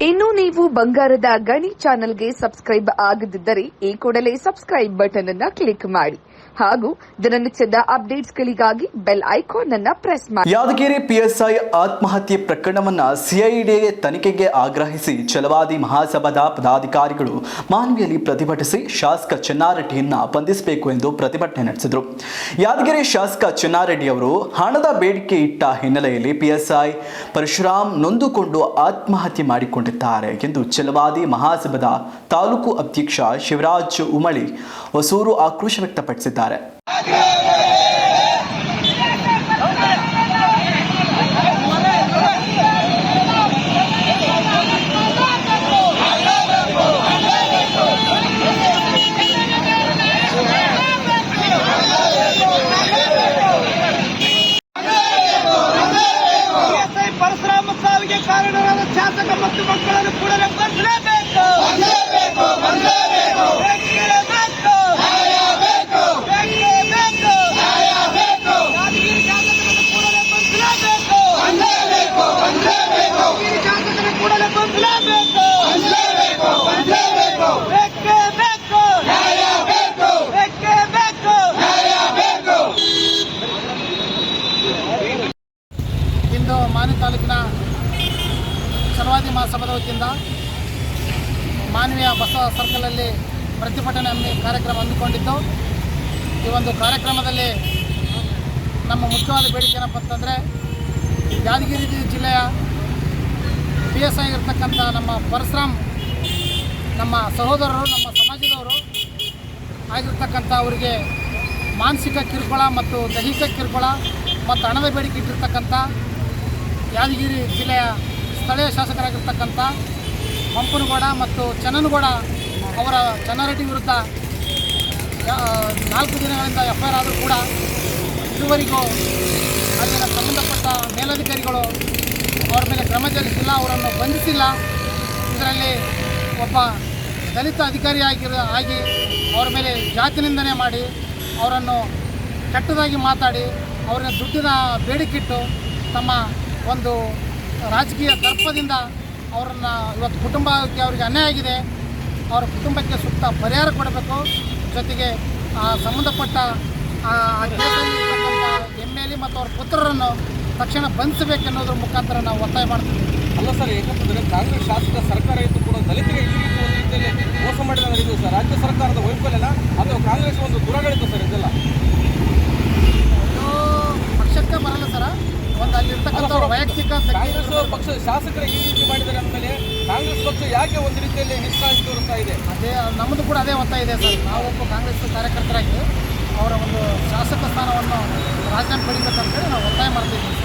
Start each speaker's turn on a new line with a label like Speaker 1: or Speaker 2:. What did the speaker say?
Speaker 1: ಇನ್ನು ನೀವು ಬಂಗಾರದ ಗಣಿ ಚಾನೆಲ್ಗೆ ಸಬ್ಸ್ಕ್ರೈಬ್ ಆಗದಿದ್ದರೆ ಈ ಕೂಡಲೇ ಸಬ್ಸ್ಕ್ರೈಬ್ ಬಟನ್ ಅನ್ನು ಕ್ಲಿಕ್ ಮಾಡಿ ಹಾಗೂ ದಿನನಿತ್ಯದ ಅಪ್ಡೇಟ್ಸ್ಗಳಿಗಾಗಿ ಬೆಲ್ ಐಕಾನ್ ಅನ್ನು ಪ್ರೆಸ್ ಮಾಡಿ.
Speaker 2: ಯಾದಗಿರಿ ಪಿಎಸ್ಐ ಆತ್ಮಹತ್ಯೆ ಪ್ರಕರಣವನ್ನು ಸಿಐಡಿ ತನಿಖೆಗೆ ಆಗ್ರಹಿಸಿ ಛಲವಾದಿ ಮಹಾಸಭಾದ ಪದಾಧಿಕಾರಿಗಳು ಮಾನ್ವಿಯಲ್ಲಿ ಪ್ರತಿಭಟಿಸಿ ಶಾಸಕ ಚೆನ್ನಾರೆಡ್ಡಿಯನ್ನ ಬಂಧಿಸಬೇಕು ಎಂದು ಪ್ರತಿಭಟನೆ ನಡೆಸಿದರು. ಯಾದಗಿರಿ ಶಾಸಕ ಚೆನ್ನಾರೆಡ್ಡಿ ಅವರು ಹಣದ ಬೇಡಿಕೆ ಇಟ್ಟ ಹಿನ್ನೆಲೆಯಲ್ಲಿ ಪಿಎಸ್ಐ ಪರಶುರಾಮ್ ನೊಂದುಕೊಂಡು ಆತ್ಮಹತ್ಯೆ ಮಾಡಿಕೊಂಡಿದ್ದಾರೆ ಎಂದು ಛಲವಾದಿ ಮಹಾಸಭಾದ ತಾಲೂಕು ಅಧ್ಯಕ್ಷ ಶಿವರಾಜ್ ಉಮಳಿ ಹೊಸೂರು ಆಕ್ರೋಶ ವ್ಯಕ್ತಪಡಿಸಿದ್ದಾರೆ.
Speaker 3: ಪರಶುರಾಮ ಸಾವಿಗೆ ಕಾರಣರಾದ ಶಾಸಕ ಮತ್ತು ಮಕ್ಕಳನ್ನು ಕೂಡಲೇ ಬಂಧಿಸಲೇಬೇಕು. ಯಾದಗಿರಿ ಶಾಸಕರನ್ನು ಕೂಡಲೇ ಬಂಧಿಸಲೇಬೇಕು. ಯಾದಗಿರಿ ಶಾಸಕರನ್ನು ಕೂಡಲೇ ಬಂಧಿಸಲೇಬೇಕು. ಬೇಕೇ ಬೇಕು. ಬೇಕೇ ಬೇಕು. ಇಂದು ಮಾನ್ವಿ ತಾಲೂಕಿನ ಛಲವಾದಿ ಮಹಾಸಭಾದ ವತಿಯಿಂದ ಮಾನ್ವಿಯ ಬಸವ ಸರ್ಕಲಲ್ಲಿ ಪ್ರತಿಭಟನೆ ಕಾರ್ಯಕ್ರಮ ಹಮ್ಮಿಕೊಂಡಿದ್ದು, ಈ ಒಂದು ಕಾರ್ಯಕ್ರಮದಲ್ಲಿ ನಮ್ಮ ಮುಖ್ಯವಾದ ಬೇಡಿಕೆ ಏನಪ್ಪ ಅಂತಂದರೆ, ಯಾದಗಿರಿ ಜಿಲ್ಲೆಯ PSI ಆಗಿರ್ತಕ್ಕಂಥ ನಮ್ಮ ಪರಶುರಾಮ್ ನಮ್ಮ ಸಹೋದರರು, ನಮ್ಮ ಸಮಾಜದವರು ಆಗಿರ್ತಕ್ಕಂಥ ಅವರಿಗೆ ಮಾನಸಿಕ ಕಿರುಕುಳ ಮತ್ತು ದೈಹಿಕ ಕಿರುಕುಳ ಮತ್ತು ಹಣದ ಬೇಡಿಕೆ ಇಟ್ಟಿರ್ತಕ್ಕಂಥ ಯಾದಗಿರಿ ಜಿಲ್ಲೆಯ ಸ್ಥಳೀಯ ಶಾಸಕರಾಗಿರ್ತಕ್ಕಂಥ ಪಂಪನಗೌಡ ಮತ್ತು ಚನ್ನನಗೌಡ ಅವರ ಚೆನ್ನಾರೆಡ್ಡಿ ವಿರುದ್ಧ 4 ದಿನಗಳಿಂದ FIR ಆದರೂ ಕೂಡ ಇದುವರೆಗೂ ಅಲ್ಲಿನ ಸಂಬಂಧಪಟ್ಟ ಮೇಲಧಿಕಾರಿಗಳು ಅವರ ಮೇಲೆ ಕ್ರಮ ಜರುಗಿಸಿಲ್ಲ, ಅವರನ್ನು ಬಂಧಿಸಿಲ್ಲ. ಇದರಲ್ಲಿ ಒಬ್ಬ ದಲಿತ ಅಧಿಕಾರಿ ಆಗಿ ಅವರ ಮೇಲೆ ಜಾತಿ ನಿಂದನೆ ಮಾಡಿ, ಅವರನ್ನು ಕೆಟ್ಟದಾಗಿ ಮಾತಾಡಿ, ಅವರಿಗೆ ದುಡ್ಡಿನ ಬೇಡಿಕಿಟ್ಟು ತಮ್ಮ ಒಂದು ರಾಜಕೀಯ ದರ್ಪದಿಂದ ಅವರನ್ನು ಇವತ್ತು ಕುಟುಂಬಕ್ಕೆ ಅವರಿಗೆ ಅನ್ಯಾಯ ಆಗಿದೆ. ಅವರ ಕುಟುಂಬಕ್ಕೆ ಸೂಕ್ತ ಪರಿಹಾರ ಕೊಡಬೇಕು. ಜೊತೆಗೆ ಸಂಬಂಧಪಟ್ಟ MLA ಮತ್ತು ಅವರ ಪುತ್ರರನ್ನು ತಕ್ಷಣ ಬಂಧಿಸಬೇಕೆನ್ನೋದ್ರ ಮುಖಾಂತರ ನಾವು ಒತ್ತಾಯ ಮಾಡ್ತೀವಿ.
Speaker 4: ಅಲ್ಲ ಸರ್, ಏಕೆಂತಂದರೆ ಕಾಂಗ್ರೆಸ್ ಶಾಸಕ ಸರ್ಕಾರ ಇದ್ದು ಕೂಡ ದಲಿತರಿಗೆ ಈ ರೀತಿ ಒಂದು ರೀತಿಯಲ್ಲಿ ಮೋಸ ಮಾಡಿದಂಗೆ ಇದು ಸರ್. ರಾಜ್ಯ ಸರ್ಕಾರದ ವೈಫಲ್ಯನ ಅಥವಾ ಕಾಂಗ್ರೆಸ್ ಒಂದು ದುರಗಳಿತ್ತು ಸರ್ ಇದೆಲ್ಲ?
Speaker 3: ಪಕ್ಷಕ್ಕೆ ಬರಲ್ಲ ಸರ್, ಒಂದು ಅಲ್ಲಿರ್ತಕ್ಕಂಥ ವೈಯಕ್ತಿಕ
Speaker 4: ಕಾಂಗ್ರೆಸ್ ಪಕ್ಷ ಶಾಸಕರು ಈ ರೀತಿ ಮಾಡಿದ್ದಾರೆ ಅಂದಮೇಲೆ ಕಾಂಗ್ರೆಸ್ ಪಕ್ಷ ಯಾಕೆ ಒಂದು ರೀತಿಯಲ್ಲಿ ನಿಷ್ಕಾಳಜಿ ತೋರಿಸ್ತಾ ಇದೆ?
Speaker 3: ಅದೇ ನಮ್ಮದು ಕೂಡ ಅದೇ ಒತ್ತಾಯ ಇದೆ ಸರ್. ನಾವೊಬ್ಬ ಕಾಂಗ್ರೆಸ್ ಕಾರ್ಯಕರ್ತರಾಗಿ ಅವರ ಒಂದು ಶಾಸಕ ಸ್ಥಾನವನ್ನು ರಾಜೀನಾಮೆ ಪಡಿಬೇಕಂತೇಳಿ ನಾವು ಒತ್ತಾಯ ಮಾಡ್ತಿದ್ದೀವಿ.